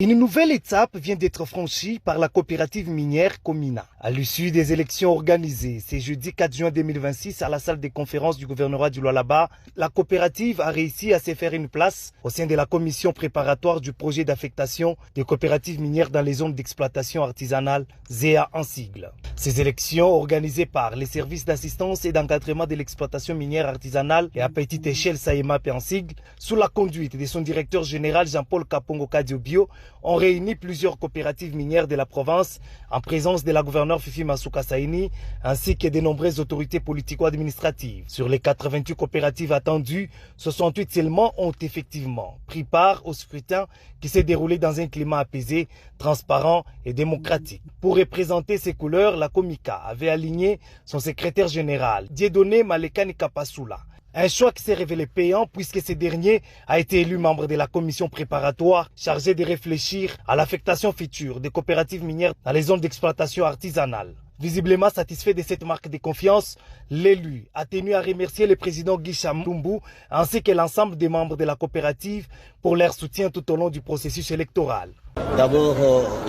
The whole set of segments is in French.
Une nouvelle étape vient d'être franchie par la coopérative minière Comina. À l'issue des élections organisées ce jeudi 4 juin 2026 à la salle des conférences du gouvernorat du Lualaba, la coopérative a réussi à se faire une place au sein de la commission préparatoire du projet d'affectation des coopératives minières dans les zones d'exploitation artisanale, ZEA en sigle. Ces élections, organisées par les services d'assistance et d'encadrement de l'exploitation minière artisanale et à petite échelle SAEMAP en sigle, sous la conduite de son directeur général Jean-Paul Kapongo Kadiobio, ont réuni plusieurs coopératives minières de la province en présence de la gouverneure Fifi Masuka Saini ainsi que de nombreuses autorités politico-administratives. Sur les 88 coopératives attendues, 68 seulement ont effectivement pris part au scrutin qui s'est déroulé dans un climat apaisé, transparent et démocratique. Pour représenter ces couleurs, la Comika avait aligné son secrétaire général, Dieudonné Malekani Kapasula. Un choix qui s'est révélé payant puisque ce dernier a été élu membre de la commission préparatoire chargée de réfléchir à l'affectation future des coopératives minières dans les zones d'exploitation artisanale. Visiblement satisfait de cette marque de confiance, l'élu a tenu à remercier le président Guy Chamboumbu ainsi que l'ensemble des membres de la coopérative pour leur soutien tout au long du processus électoral. D'abord,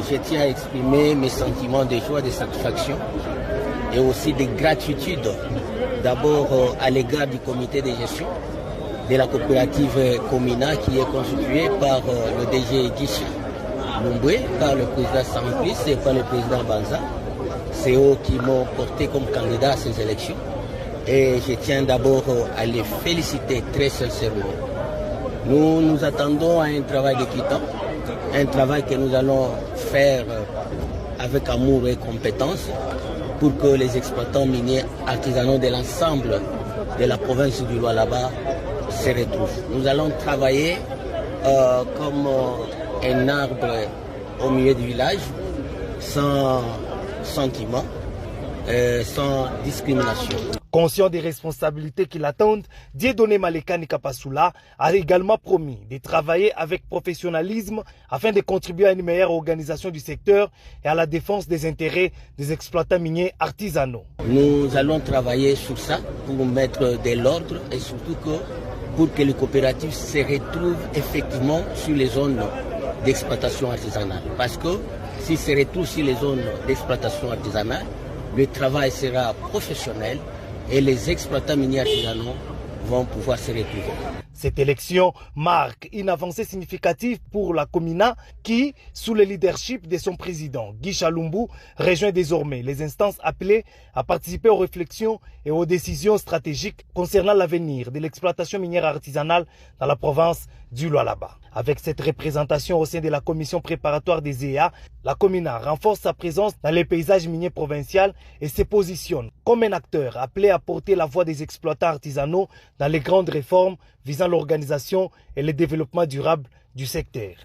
je tiens à exprimer mes sentiments de joie, de satisfaction et aussi de gratitude. D'abord à l'égard du comité de gestion de la coopérative Comina qui est constituée par le DG Guicha Lumbwe, par le président Samplis et par le président Banza. C'est eux qui m'ont porté comme candidat à ces élections. Et je tiens d'abord à les féliciter très sincèrement. Nous nous attendons à un travail d'équitant, un travail que nous allons faire avec amour et compétence, pour que les exploitants miniers artisanaux de l'ensemble de la province du Lualaba se retrouvent. Nous allons travailler comme un arbre au milieu du village, sans sentiment, sans discrimination. Conscient des responsabilités qui l'attendent, Dieudonné Malekani Kapasula a également promis de travailler avec professionnalisme afin de contribuer à une meilleure organisation du secteur et à la défense des intérêts des exploitants miniers artisanaux. Nous allons travailler sur ça pour mettre de l'ordre et surtout pour que les coopératives se retrouvent effectivement sur les zones d'exploitation artisanale. Parce que s'ils se retrouvent sur les zones d'exploitation artisanale, le travail sera professionnel et les exploitants miniers artisanaux vont pouvoir se retrouver. Cette élection marque une avancée significative pour la Comina qui, sous le leadership de son président, Guy Chamboumbu, rejoint désormais les instances appelées à participer aux réflexions et aux décisions stratégiques concernant l'avenir de l'exploitation minière artisanale dans la province du Lualaba. Avec cette représentation au sein de la commission préparatoire des ZEA, la Comina renforce sa présence dans les paysages miniers provinciaux et se positionne comme un acteur appelé à porter la voix des exploitants artisanaux dans les grandes réformes visant l'organisation et le développement durable du secteur.